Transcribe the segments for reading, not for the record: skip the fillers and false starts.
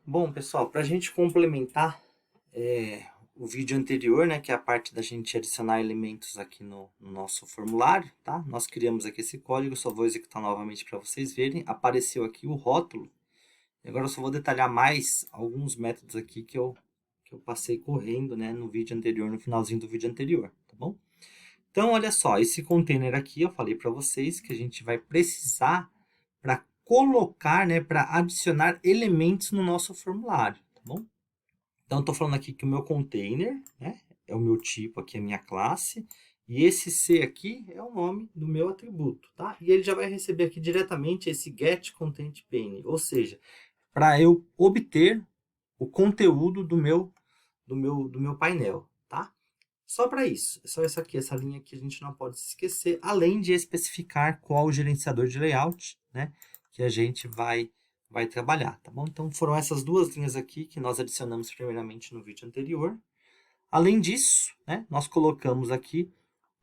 Bom, pessoal, para a gente complementar o vídeo anterior, né, que é a parte da gente adicionar elementos aqui no nosso formulário, tá? Nós criamos aqui esse código, só vou executar novamente para vocês verem. Apareceu aqui o rótulo. E agora eu só vou detalhar mais alguns métodos aqui que eu passei correndo, né, no vídeo anterior, no finalzinho do vídeo anterior, tá bom? Então, olha só, esse container aqui, eu falei para vocês que a gente vai precisar para colocar, né, para adicionar elementos no nosso formulário, tá bom? Então, estou falando aqui que o meu container, né, é o meu tipo aqui, a minha classe, e esse C aqui é o nome do meu atributo, tá? E ele já vai receber aqui diretamente esse getContentPane, ou seja, para eu obter o conteúdo do meu painel, tá? Só para isso, é só essa aqui, essa linha aqui a gente não pode se esquecer, além de especificar qual o gerenciador de layout, né, que a gente vai trabalhar, tá bom? Então foram essas duas linhas aqui que nós adicionamos primeiramente no vídeo anterior. Além disso, né, nós colocamos aqui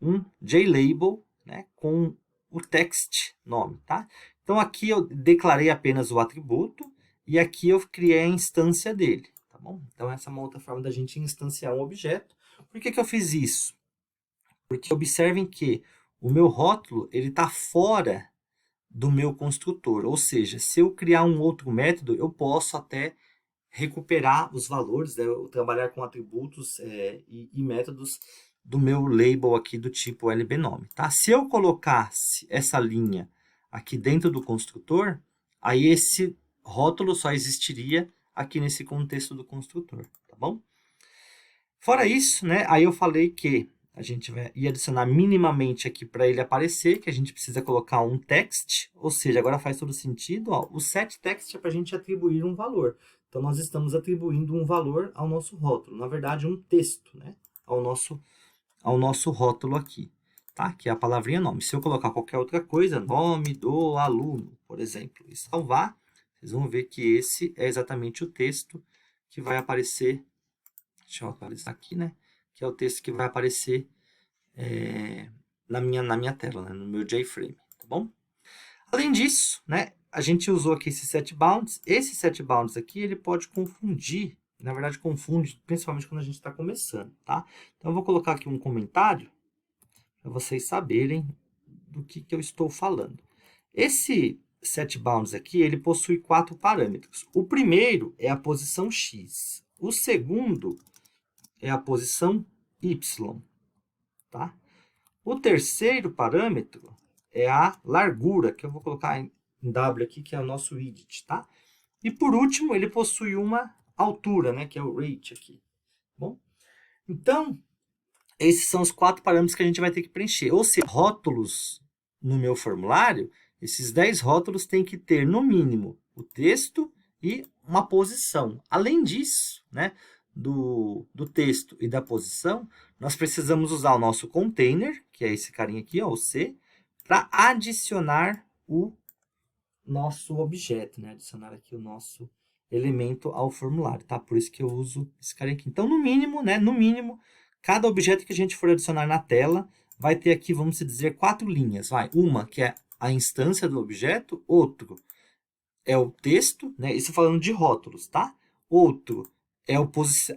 um JLabel, né, com o text nome, tá? Então aqui eu declarei apenas o atributo e aqui eu criei a instância dele, tá bom? Então essa é uma outra forma da gente instanciar um objeto. Por que eu fiz isso? Porque observem que o meu rótulo ele está fora do meu construtor, ou seja, se eu criar um outro método, eu posso até recuperar os valores, né? Eu trabalhar com atributos e métodos do meu label aqui do tipo lbnome, tá? Se eu colocasse essa linha aqui dentro do construtor, aí esse rótulo só existiria aqui nesse contexto do construtor, tá bom? Fora isso, né, aí eu falei que a gente ia adicionar minimamente aqui para ele aparecer, que a gente precisa colocar um text, ou seja, agora faz todo sentido, ó, o setText é para a gente atribuir um valor. Então, nós estamos atribuindo um valor ao nosso rótulo, na verdade, um texto, né, ao nosso rótulo aqui, tá? Que é a palavrinha nome. Se eu colocar qualquer outra coisa, nome do aluno, por exemplo, e salvar, vocês vão ver que esse é exatamente o texto que vai aparecer. Deixa eu atualizar aqui, né? Que é o texto que vai aparecer na minha tela, né? No meu JFrame, tá bom? Além disso, né? A gente usou aqui esse setBounds. Esse setBounds aqui, ele pode confundir. Na verdade, confunde, principalmente quando a gente está começando, tá? Então, eu vou colocar aqui um comentário para vocês saberem do que eu estou falando. Esse setBounds aqui, ele possui 4 parâmetros. O primeiro é a posição X. O segundo é a posição Y, tá? O terceiro parâmetro é a largura, que eu vou colocar em W aqui, que é o nosso widget, tá? E por último, ele possui uma altura, né, que é o rate aqui. Bom, então, esses são os 4 parâmetros que a gente vai ter que preencher. Ou seja, rótulos no meu formulário, esses 10 rótulos têm que ter, no mínimo, o texto e uma posição. Além disso, né, do texto e da posição, nós precisamos usar o nosso container, que é esse carinha aqui, ó, o C, para adicionar o nosso objeto, né? Adicionar aqui o nosso elemento ao formulário, tá? Por isso que eu uso esse carinha aqui. Então, no mínimo, né? No mínimo, cada objeto que a gente for adicionar na tela vai ter aqui, vamos dizer, 4 linhas. Vai, uma que é a instância do objeto, outro é o texto, né? Isso falando de rótulos, tá? Outro é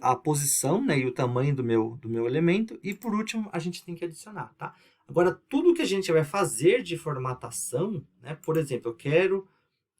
a posição, né? E o tamanho do meu elemento. E por último, a gente tem que adicionar, tá? Agora, tudo que a gente vai fazer de formatação, né? Por exemplo, eu quero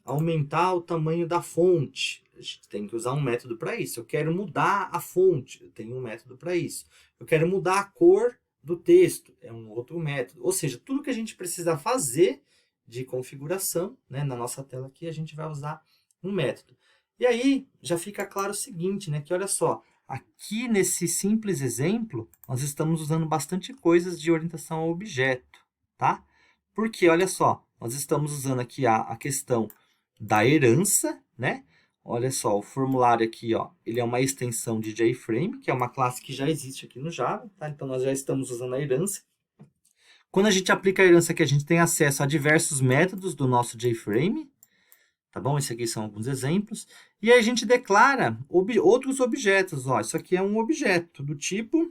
aumentar o tamanho da fonte. A gente tem que usar um método para isso. Eu quero mudar a fonte. Eu tenho um método para isso. Eu quero mudar a cor do texto. É um outro método. Ou seja, tudo que a gente precisa fazer de configuração, né, na nossa tela aqui, a gente vai usar um método. E aí já fica claro o seguinte, né, que olha só, aqui nesse simples exemplo, nós estamos usando bastante coisas de orientação ao objeto, tá? Porque, olha só, nós estamos usando aqui a questão da herança, né? Olha só, o formulário aqui, ó, ele é uma extensão de JFrame, que é uma classe que já existe aqui no Java, tá? Então, nós já estamos usando a herança. Quando a gente aplica a herança aqui, a gente tem acesso a diversos métodos do nosso JFrame, tá bom? Esses aqui são alguns exemplos. E aí a gente declara outros objetos, ó. Isso aqui é um objeto do tipo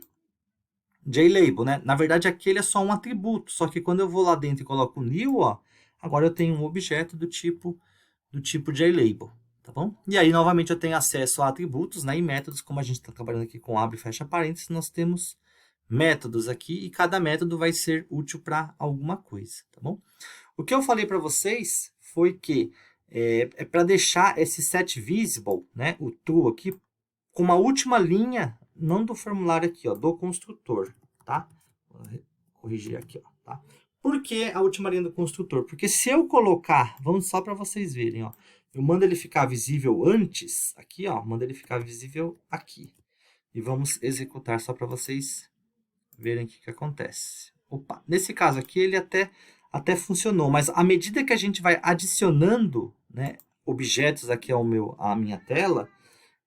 JLabel, né? Na verdade, aquele é só um atributo, só que quando eu vou lá dentro e coloco o new, ó, agora eu tenho um objeto do tipo JLabel, Tá bom? E aí, novamente, eu tenho acesso a atributos, né, e métodos, como a gente está trabalhando aqui com abre e fecha parênteses, nós temos métodos aqui, e cada método vai ser útil para alguma coisa, tá bom? O que eu falei para vocês foi que é para deixar esse set visible, né, o true aqui, com uma última linha, não do formulário aqui, ó, do construtor, tá? Vou corrigir aqui, ó, tá? Por que a última linha do construtor? Porque se eu colocar, vamos só para vocês verem, ó, eu mando ele ficar visível antes, aqui, ó, mando ele ficar visível aqui. E vamos executar só para vocês verem o que acontece. Opa, nesse caso aqui ele até funcionou, mas à medida que a gente vai adicionando, né, objetos aqui à minha tela,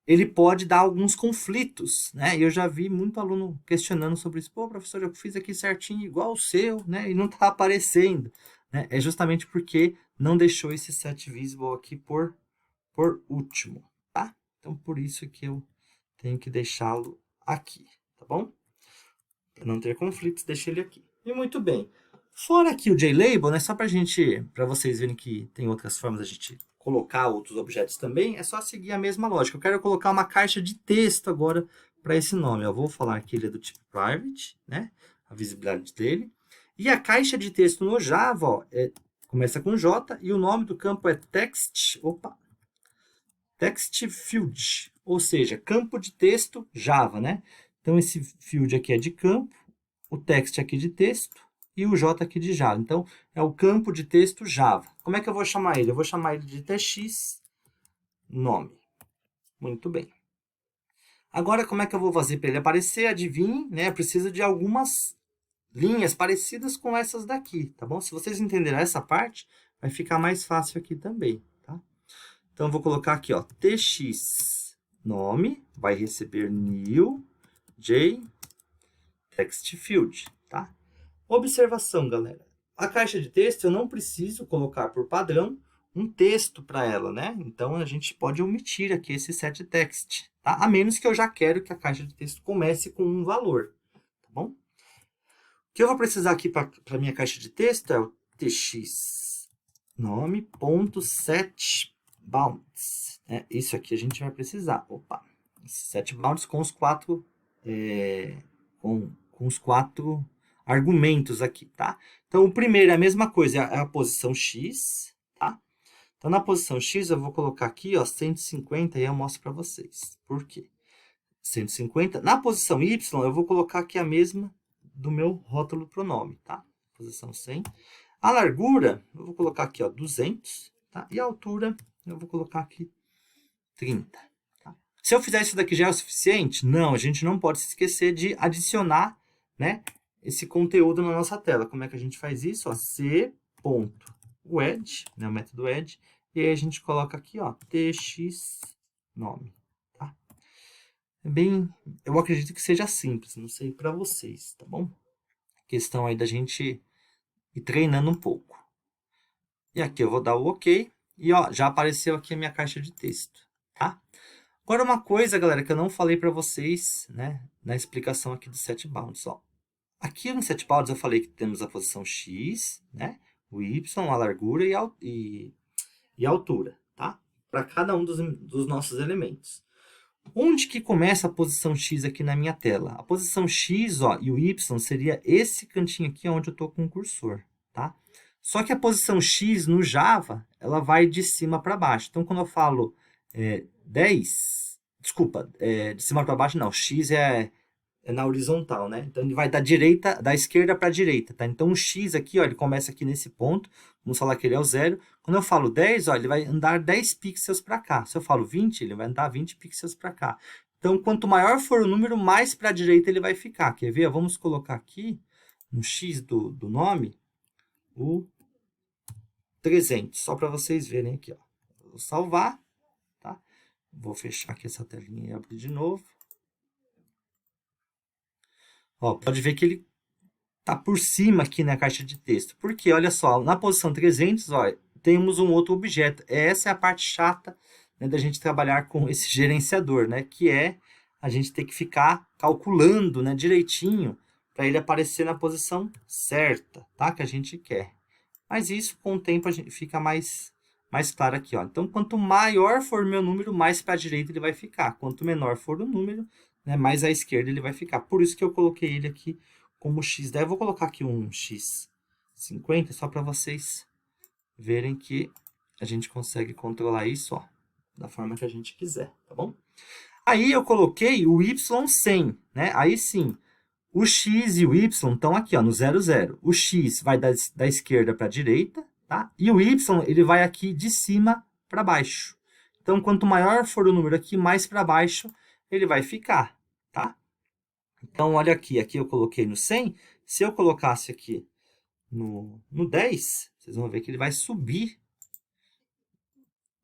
ele pode dar alguns conflitos, né? E eu já vi muito aluno questionando sobre isso. Pô, professor, eu fiz aqui certinho, igual o seu, né? E não está aparecendo, né? É justamente porque não deixou esse set visible aqui por último, tá? Então, por isso que eu tenho que deixá-lo aqui, tá bom? Para não ter conflitos, deixei ele aqui. E muito bem. Fora aqui o JLabel, né? Só para vocês verem que tem outras formas da gente colocar outros objetos também, é só seguir a mesma lógica. Eu quero colocar uma caixa de texto agora para esse nome. Eu vou falar que ele é do tipo private, né? A visibilidade dele. E a caixa de texto no Java, ó, começa com J e o nome do campo é text field, ou seja, campo de texto Java, né? Então, esse field aqui é de campo, o text aqui de texto e o J aqui de Java. Então, é o campo de texto Java. Como é que eu vou chamar ele? Eu vou chamar ele de tx nome. Muito bem. Agora, como é que eu vou fazer para ele aparecer? Adivinhe, né? Eu preciso de algumas linhas parecidas com essas daqui, tá bom? Se vocês entenderem essa parte, vai ficar mais fácil aqui também, tá? Então, eu vou colocar aqui, ó, tx nome, vai receber new j text field, tá? Observação, galera. A caixa de texto eu não preciso colocar por padrão um texto para ela, né? Então, a gente pode omitir aqui esse set text, tá? A menos que eu já quero que a caixa de texto comece com um valor, tá bom? O que eu vou precisar aqui para a minha caixa de texto é o tx nome.setBounds. Isso aqui a gente vai precisar. Opa, setBounds com os quatro com os quatro argumentos aqui, tá? Então, o primeiro é a mesma coisa, é a posição x, tá? Então, na posição x, eu vou colocar aqui, ó, 150 e eu mostro para vocês. Por quê? 150. Na posição y, eu vou colocar aqui a mesma do meu rótulo pronome, tá? Posição 100. A largura, eu vou colocar aqui, ó, 200, tá? E a altura, eu vou colocar aqui 30. Tá? Se eu fizer isso daqui já é o suficiente? Não, a gente não pode se esquecer de adicionar, né, esse conteúdo na nossa tela. Como é que a gente faz isso? Ó, c.wed, né, o método add, e aí a gente coloca aqui, ó, tx nome. Tá? Eu acredito que seja simples, não sei para vocês, tá bom? Questão aí da gente ir treinando um pouco. E aqui eu vou dar o OK, e ó, já apareceu aqui a minha caixa de texto, tá? Agora uma coisa, galera, que eu não falei para vocês, né, na explicação aqui do setBounds, ó. Aqui no setBounds eu falei que temos a posição x, né, o y, a largura e a altura, tá? Para cada um dos nossos elementos. Onde que começa a posição x aqui na minha tela? A posição x, ó, e o y seria esse cantinho aqui onde eu estou com o cursor, tá? Só que a posição x no Java, ela vai de cima para baixo. Então, quando eu falo 10, desculpa, de cima para baixo não, x é na horizontal, né? Então, ele vai da esquerda para a direita, tá? Então, o x aqui, ó, ele começa aqui nesse ponto, vamos falar que ele é o 0. Quando eu falo 10, ó, ele vai andar 10 pixels para cá. Se eu falo 20, ele vai andar 20 pixels para cá. Então, quanto maior for o número, mais para a direita ele vai ficar. Quer ver? Vamos colocar aqui, no x do nome, o 300, só para vocês verem aqui, ó. Vou salvar, tá? Vou fechar aqui essa telinha e abrir de novo. Ó, pode ver que ele está por cima aqui na caixa de texto. Porque, olha só, na posição 300, ó, temos um outro objeto. Essa é a parte chata, né, da gente trabalhar com esse gerenciador, né? Que é a gente ter que ficar calculando, né, direitinho para ele aparecer na posição certa, tá? Que a gente quer. Mas isso, com o tempo, a gente fica mais mais claro aqui, ó. Então, quanto maior for o meu número, mais para a direita ele vai ficar. Quanto menor for o número, né, mais à esquerda ele vai ficar. Por isso que eu coloquei ele aqui como x10. Eu vou colocar aqui um x50, só para vocês verem que a gente consegue controlar isso, ó, da forma que a gente quiser, tá bom? Aí eu coloquei o y100, né? Aí sim, o x e o y estão aqui, ó, no 0, 0. O x vai da esquerda para a direita, tá? E o y ele vai aqui de cima para baixo. Então, quanto maior for o número aqui, mais para baixo ele vai ficar, tá? Então, olha aqui, aqui eu coloquei no 100. Se eu colocasse aqui no 10, vocês vão ver que ele vai subir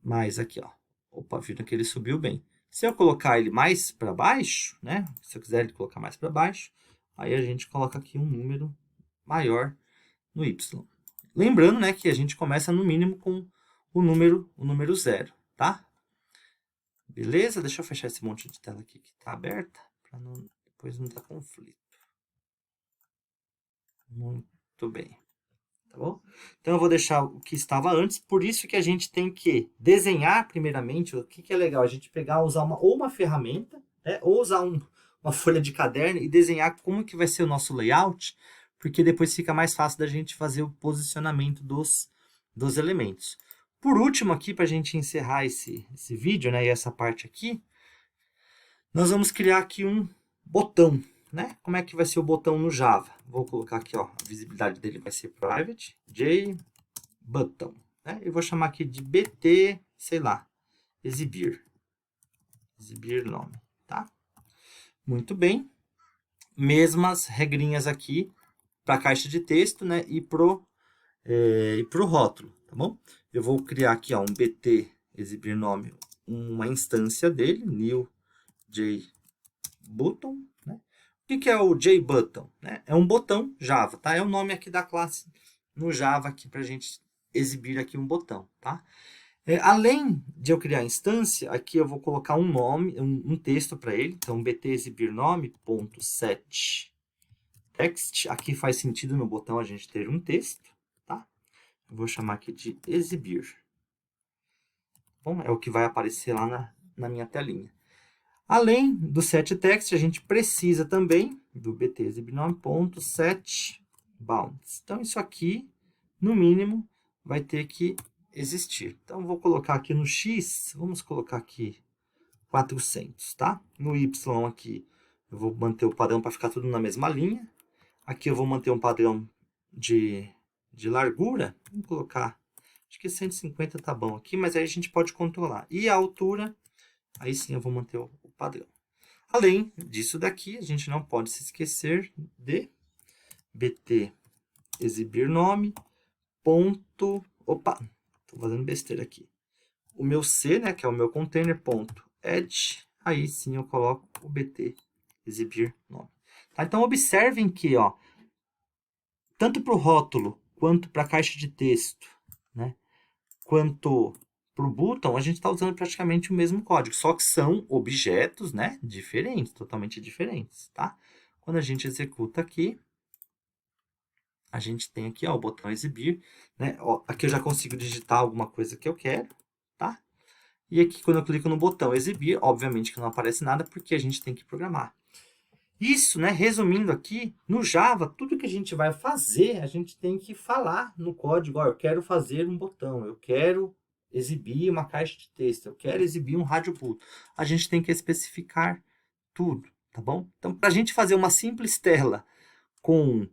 mais aqui, ó. Opa, viram que ele subiu bem. Se eu colocar ele mais para baixo, né? Se eu quiser ele colocar mais para baixo, aí a gente coloca aqui um número maior no y. Lembrando, né, que a gente começa no mínimo com o número 0, tá? Beleza? Deixa eu fechar esse monte de tela aqui que está aberta, para depois não dar conflito. Muito bem. Tá bom? Então, eu vou deixar o que estava antes, por isso que a gente tem que desenhar primeiramente, o que é legal, a gente pegar, usar uma ferramenta, né, ou usar uma folha de caderno e desenhar como que vai ser o nosso layout, porque depois fica mais fácil da gente fazer o posicionamento dos elementos. Por último aqui, para a gente encerrar esse vídeo, né, e essa parte aqui, nós vamos criar aqui um botão, né? Como é que vai ser o botão no Java? Vou colocar aqui, ó, a visibilidade dele vai ser private, JButton, né? Eu vou chamar aqui de BT, sei lá, exibir nome, tá? Muito bem. Mesmas regrinhas aqui para a caixa de texto, né? E pro rótulo, tá bom? Eu vou criar aqui, ó, um BT exibir nome, uma instância dele, new JButton, né? O que é o JButton? Né? É um botão Java, tá? É o nome aqui da classe no Java aqui para a gente exibir aqui um botão, tá? Além de eu criar a instância, aqui eu vou colocar um nome, um texto para ele. Então, bt exibir nome.set text. Aqui faz sentido no botão a gente ter um texto, tá? Eu vou chamar aqui de exibir. Bom, é o que vai aparecer lá na minha telinha. Além do setText, a gente precisa também do bt exibir nome.setBounds. Então, isso aqui, no mínimo, vai ter que existir. Então, vou colocar aqui no x, vamos colocar aqui 400, tá? No y aqui, eu vou manter o padrão para ficar tudo na mesma linha. Aqui eu vou manter um padrão de largura. Vamos colocar, acho que 150 tá bom aqui, mas aí a gente pode controlar. E a altura, aí sim eu vou manter o padrão. Além disso daqui, a gente não pode se esquecer de bt exibir nome. Opa, estou fazendo besteira aqui. O meu C, né, que é o meu container, .add, aí sim eu coloco o bt exibir nome. Tá? Então, observem que, ó, tanto para o rótulo, quanto para a caixa de texto, né, quanto para o button, a gente está usando praticamente o mesmo código, só que são objetos, né, diferentes, totalmente diferentes, tá? Quando a gente executa aqui, a gente tem aqui, ó, o botão exibir, né? Ó, aqui eu já consigo digitar alguma coisa que eu quero, tá? E aqui, quando eu clico no botão exibir, obviamente que não aparece nada, porque a gente tem que programar. Isso, né, resumindo aqui, no Java, tudo que a gente vai fazer, a gente tem que falar no código, ó, eu quero fazer um botão, eu quero exibir uma caixa de texto, eu quero exibir um rádio boot. A gente tem que especificar tudo, tá bom? Então, para a gente fazer uma simples tela com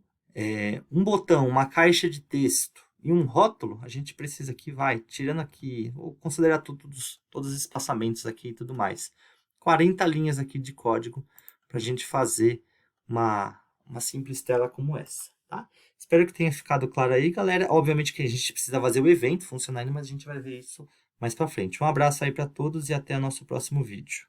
um botão, uma caixa de texto e um rótulo, a gente precisa aqui, tirando aqui, vou considerar todos os espaçamentos aqui e tudo mais, 40 linhas aqui de código para a gente fazer uma simples tela como essa, tá? Espero que tenha ficado claro aí, galera. Obviamente que a gente precisa fazer o evento funcionar, mas a gente vai ver isso mais para frente. Um abraço aí para todos e até o nosso próximo vídeo.